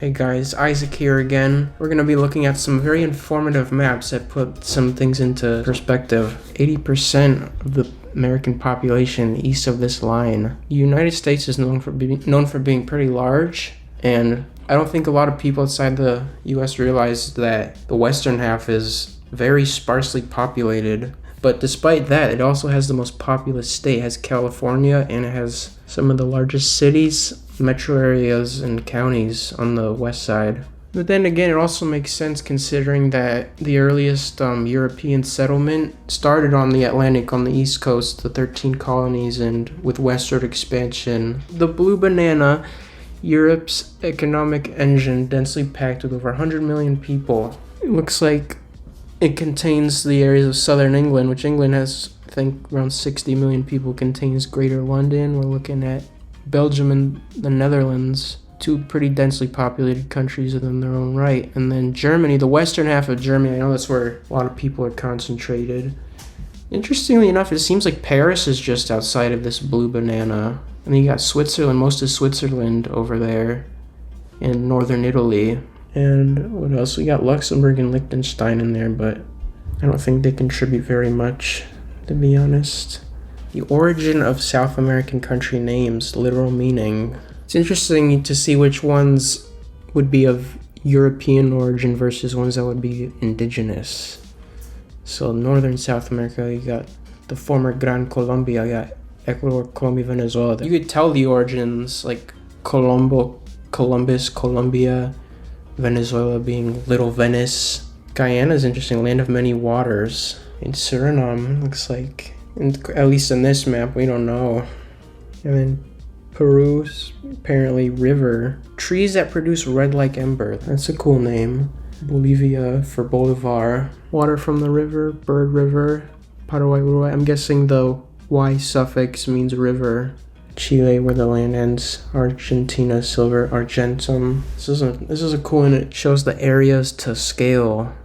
Hey guys, Isaac here again. We're going to be looking at some very informative maps that put some things into perspective. 80% of the American population east of this line. The United States is known for being pretty large, and I don't think a lot of people outside the US realize that the western half is very sparsely populated. But despite that, it also has the most populous state. It has California, and it has some of the largest cities, metro areas, and counties on the west side. But then again, it also makes sense considering that the earliest European settlement started on the Atlantic on the east coast, the 13 colonies, and with westward expansion. The blue banana, Europe's economic engine, densely packed with over 100 million people. It looks like it contains the areas of southern England, which England has, I think, around 60 million people, contains Greater London. We're looking at Belgium and the Netherlands, two pretty densely populated countries in their own right. And then Germany, the western half of Germany, I know that's where a lot of people are concentrated. Interestingly enough, it seems like Paris is just outside of this blue banana. And then you got Switzerland, most of Switzerland over there, and northern Italy. And what else? We got Luxembourg and Liechtenstein in there, but I don't think they contribute very much, to be honest. The origin of South American country names, literal meaning. It's interesting to see which ones would be of European origin versus ones that would be indigenous. So northern South America, you got the former Gran Colombia, you got Ecuador, Colombia, Venezuela. You could tell the origins, like Columbus, Colombia, Venezuela being Little Venice. Guyana is interesting, land of many waters. In Suriname, looks like, at least in this map, we don't know. And then Peru's apparently river. Trees that produce red like ember. That's a cool name. Bolivia for Bolivar. Water from the river, Bird River. Paraguay, Uruguay. I'm guessing the Y suffix means river. Chile, where the land ends. Argentina, silver, argentum. This is a cool one. It shows the areas to scale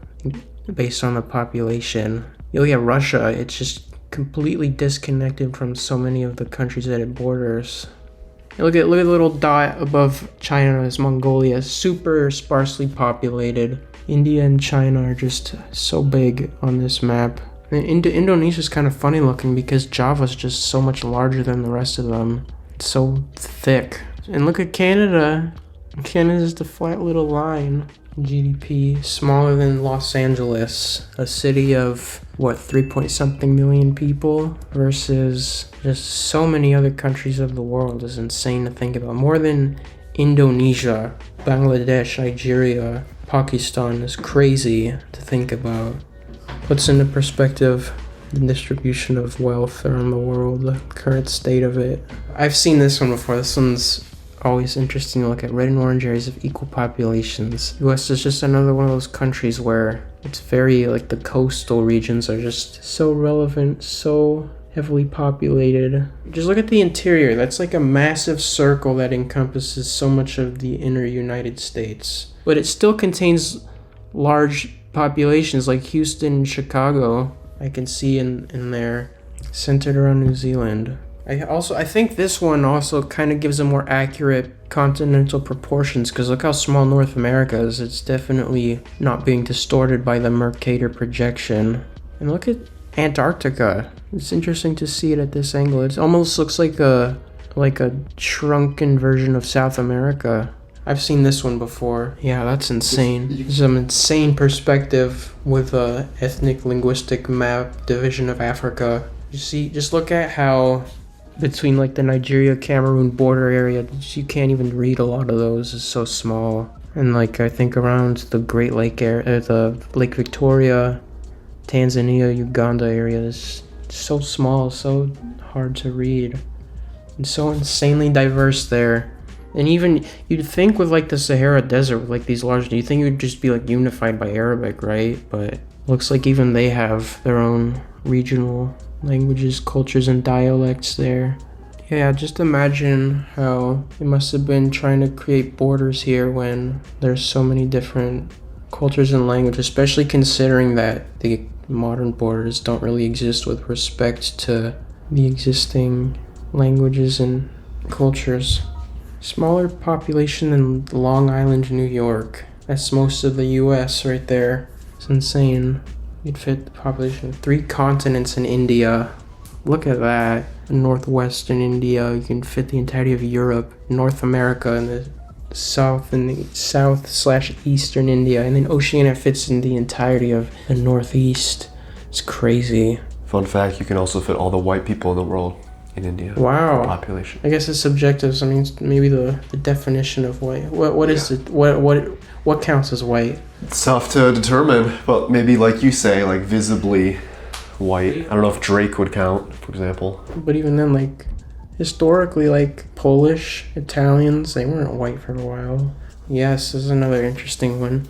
based on the population. You look at Russia, it's just completely disconnected from so many of the countries that it borders. You look at the little dot above China is Mongolia, super sparsely populated. India and China are just so big on this map. Indonesia is kind of funny looking because Java's just so much larger than the rest of them. It's so thick. And look at Canada. Canada's the flat little line. GDP smaller than Los Angeles, a city of 3-point-something million people, versus just so many other countries of the world. Is insane to think about. More than Indonesia, Bangladesh, Nigeria, Pakistan. Is crazy to think about. Puts into perspective the distribution of wealth around the world, the current state of it. I've seen this one before. This one's always interesting to look at. Red and orange areas of equal populations. US is just another one of those countries where it's very, like, the coastal regions are just so relevant, so heavily populated. Just look at the interior. That's like a massive circle that encompasses so much of the inner United States. But it still contains large populations like Houston, Chicago, I can see in there, centered around New Zealand. I think this one also kind of gives a more accurate continental proportions, because look how small North America is. It's definitely not being distorted by the Mercator projection. And look at Antarctica. It's interesting to see it at this angle. It almost looks like a shrunken version of South America. I've seen this one before. Yeah, that's insane. Some insane perspective with a ethnic linguistic map division of Africa. You see, just look at how between like the Nigeria-Cameroon border area, you can't even read a lot of those. It's so small. And like I think around the Great Lake area, the Lake Victoria, Tanzania, Uganda area is so small, so hard to read, and so insanely diverse there. And even, you'd think with like the Sahara Desert, with like these large, you'd think it would just be like unified by Arabic, right? But looks like even they have their own regional languages, cultures, and dialects there. Yeah, just imagine how it must have been trying to create borders here when there's so many different cultures and languages, especially considering that the modern borders don't really exist with respect to the existing languages and cultures. Smaller population than Long Island, New York. That's most of the US right there. It's insane. You'd fit the population of 3 continents in India. Look at that. Northwestern India, you can fit the entirety of Europe, North America, and the south/eastern India, and then Oceania fits in the entirety of the Northeast. It's crazy. Fun fact, you can also fit all the white people in the world in India. Wow. Population. I guess it's subjective. So I mean, maybe the definition of white. What is it? What counts as white? It's tough to determine, but maybe like you say, like visibly white. I don't know if Drake would count, for example. But even then, like historically, like Polish, Italians, they weren't white for a while. Yes, this is another interesting one.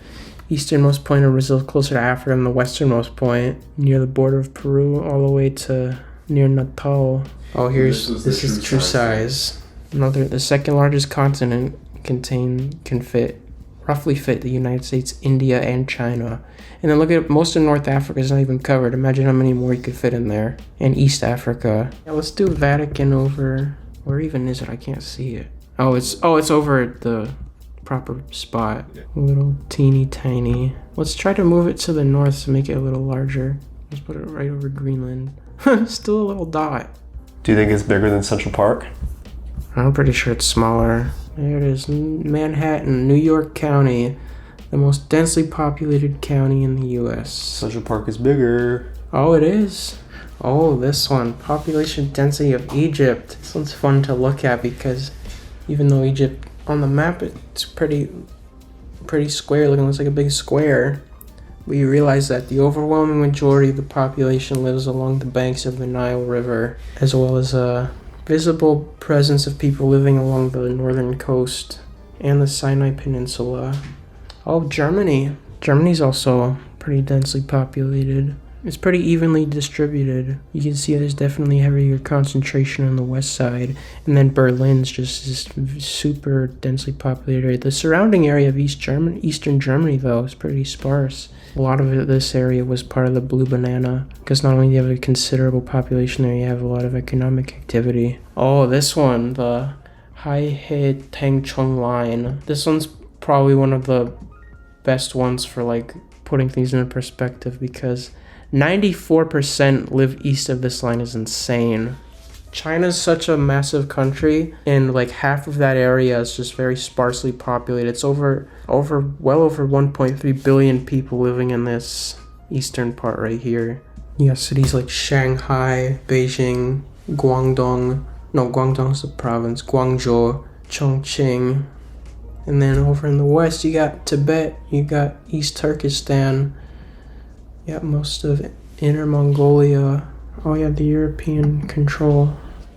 Easternmost point of Brazil, closer to Africa than the westernmost point, near the border of Peru, all the way to near Natal. Oh, this is true size. The second largest continent roughly fit the United States, India, and China. And then look at most of North Africa is not even covered. Imagine how many more you could fit in there. And East Africa. Yeah, let's do Vatican over. Where even is it? I can't see it. Oh, it's over at the proper spot. A little teeny tiny. Let's try to move it to the north to make it a little larger. Let's put it right over Greenland. Still a little dot. Do you think it's bigger than Central Park? I'm pretty sure it's smaller. There it is. Manhattan, New York County. The most densely populated county in the U.S. Central Park is bigger. Oh, it is. Oh, this one. Population density of Egypt. This one's fun to look at because even though Egypt, on the map, it's pretty square looking. Looks like a big square. But you realize that the overwhelming majority of the population lives along the banks of the Nile River, as well as a visible presence of people living along the northern coast and the Sinai Peninsula. Oh, Germany. Germany's also pretty densely populated. It's pretty evenly distributed. You can see there's definitely heavier concentration on the west side. And then Berlin's just super densely populated. The surrounding area of Eastern Germany, though, is pretty sparse. A lot of this area was part of the Blue Banana, because not only do you have a considerable population there, you have a lot of economic activity. Oh, this one, the Hai-He Tengchong line. This one's probably one of the best ones for like putting things into perspective, because 94% live east of this line is insane. China's such a massive country, and like half of that area is just very sparsely populated. It's well over 1.3 billion people living in this eastern part right here. You got cities like Shanghai, Beijing, Guangdong. No, Guangdong's the province. Guangzhou, Chongqing. And then over in the west, you got Tibet, you got East Turkestan, you got most of Inner Mongolia. Oh yeah, the European control.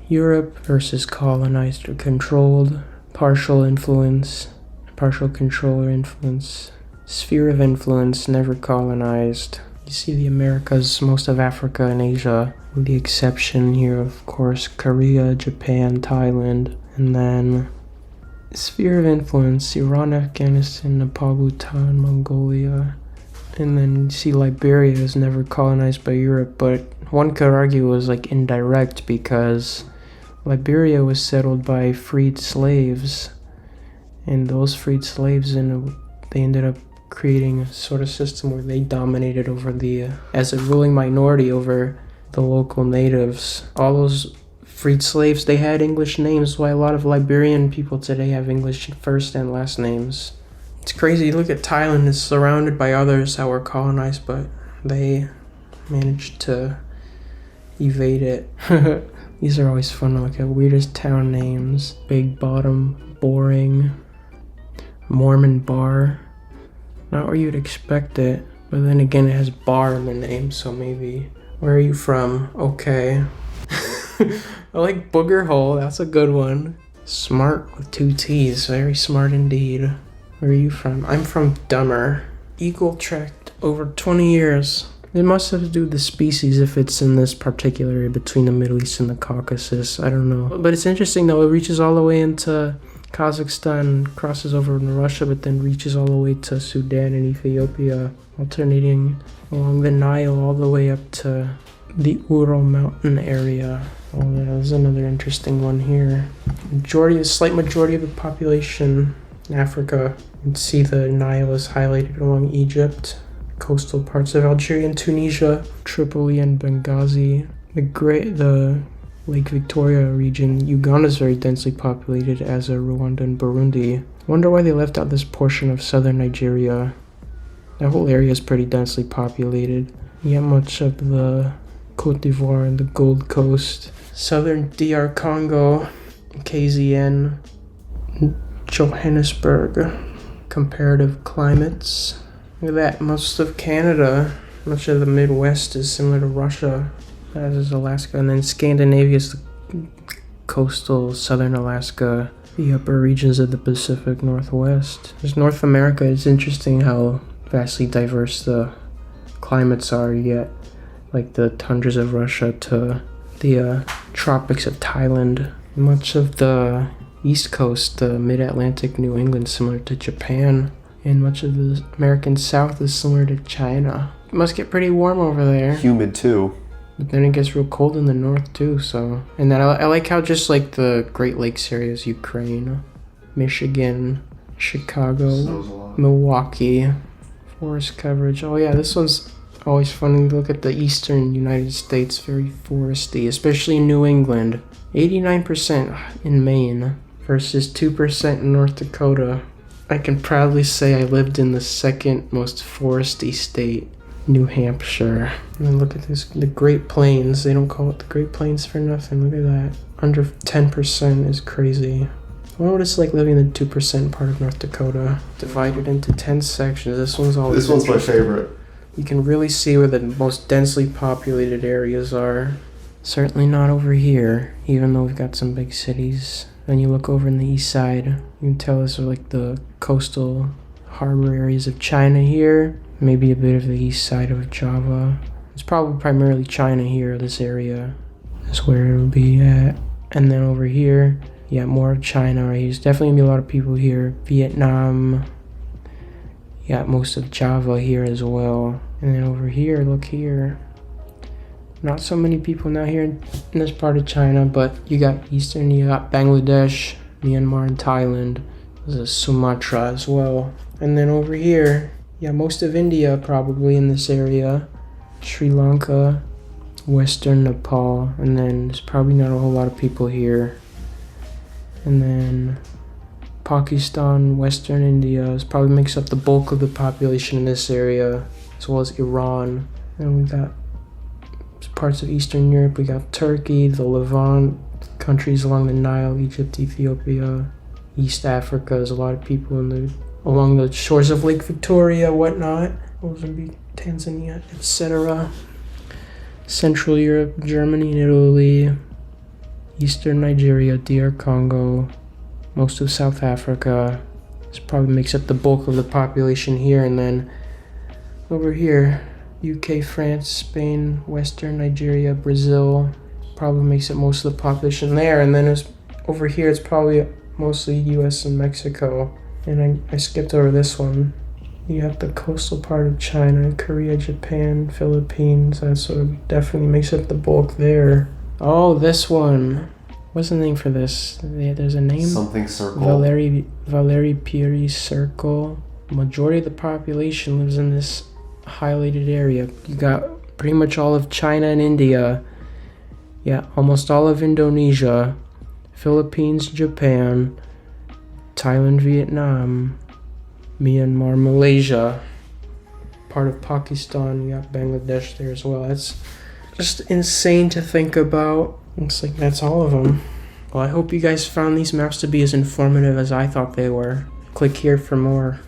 Europe versus colonized or controlled. Partial influence. Partial control or influence. Sphere of influence, never colonized. You see the Americas, most of Africa and Asia. With the exception here, of course, Korea, Japan, Thailand. And then sphere of influence, Iran, Afghanistan, Nepal, Bhutan, Mongolia. And then you see Liberia is never colonized by Europe, but one could argue it was like indirect, because Liberia was settled by freed slaves, and those freed slaves, they ended up creating a sort of system where they dominated over as a ruling minority over the local natives. All those freed slaves, they had English names, why a lot of Liberian people today have English first and last names. It's crazy. Look at Thailand. It's surrounded by others that were colonized, but they managed to evade it. These are always fun to look at. Weirdest town names. Big Bottom, Boring, Mormon Bar. Not where you'd expect it, but then again it has bar in the name, so maybe. Where are you from? Okay. I like Booger Hole. That's a good one. Smart with 2 T's. Very smart indeed. Where are you from? I'm from Dummer. Eagle tracked over 20 years. It must have to do with the species if it's in this particular area between the Middle East and the Caucasus. I don't know. But it's interesting though. It reaches all the way into Kazakhstan, crosses over into Russia, but then reaches all the way to Sudan and Ethiopia, alternating along the Nile all the way up to the Ural Mountain area. Oh, there's another interesting one here. A slight majority of the population in Africa. You can see the Nile is highlighted along Egypt, coastal parts of Algeria and Tunisia, Tripoli and Benghazi. The Lake Victoria region, Uganda is very densely populated, as are Rwanda and Burundi. I wonder why they left out this portion of southern Nigeria. That whole area is pretty densely populated. You get much of the Côte d'Ivoire and the Gold Coast. Southern DR Congo, KZN, Johannesburg. Comparative climates. Look at that, most of Canada, much of the Midwest is similar to Russia, as is Alaska. And then Scandinavia is the coastal southern Alaska, the upper regions of the Pacific Northwest. There's North America. It's interesting how vastly diverse the climates are. You get like the tundras of Russia to the tropics of Thailand. Much of the East Coast, the mid-Atlantic New England, similar to Japan. And much of the American South is similar to China. It must get pretty warm over there. Humid too. But then it gets real cold in the north too, so. And then I like how just like the Great Lakes areas, Ukraine, Michigan, Chicago, Milwaukee, forest coverage. Oh yeah, this one's always fun to look at the eastern United States, very foresty, especially in New England. 89% in Maine versus 2% in North Dakota. I can proudly say I lived in the second most foresty state, New Hampshire. And then look at this, the Great Plains. They don't call it the Great Plains for nothing. Look at that. Under 10% is crazy. I wonder what it's like living in the 2% part of North Dakota. Divided into 10 sections. This one's my favorite. You can really see where the most densely populated areas are. Certainly not over here, even though we've got some big cities. Then you look over in the east side, you can tell this are like the coastal harbor areas of China here. Maybe a bit of the east side of Java. It's probably primarily China here. This area is where it will be at. And then over here, yeah, more of China right here. There's definitely gonna be a lot of people here. Vietnam. Yeah, most of Java here as well. And then over here, look here. Not so many people now here in this part of China, but you got Bangladesh, Myanmar, and Thailand. There's Sumatra as well. And then over here, yeah, most of India probably in this area. Sri Lanka, Western Nepal, and then there's probably not a whole lot of people here. And then Pakistan, Western India probably makes up the bulk of the population in this area, as well as Iran. And we've got parts of Eastern Europe. We got Turkey, the Levant, countries along the Nile, Egypt, Ethiopia, East Africa. There's a lot of people along the shores of Lake Victoria, whatnot. Those would be Tanzania, etc. Central Europe, Germany and Italy, Eastern Nigeria, DR Congo, most of South Africa. This probably makes up the bulk of the population here. And then over here, UK, France, Spain, Western Nigeria, Brazil, probably makes up most of the population there. And then over here, it's probably mostly US and Mexico. And I skipped over this one. You have the coastal part of China, Korea, Japan, Philippines. That sort of definitely makes up the bulk there. Oh, this one. What's the name for this? There's a name? Something circle. Valeriepieris circle. Majority of the population lives in this highlighted area. You got pretty much all of China and India. Yeah, almost all of Indonesia. Philippines, Japan, Thailand, Vietnam, Myanmar, Malaysia, part of Pakistan. You got Bangladesh there as well. That's just insane to think about. Looks like that's all of them. Well, I hope you guys found these maps to be as informative as I thought they were. Click here for more.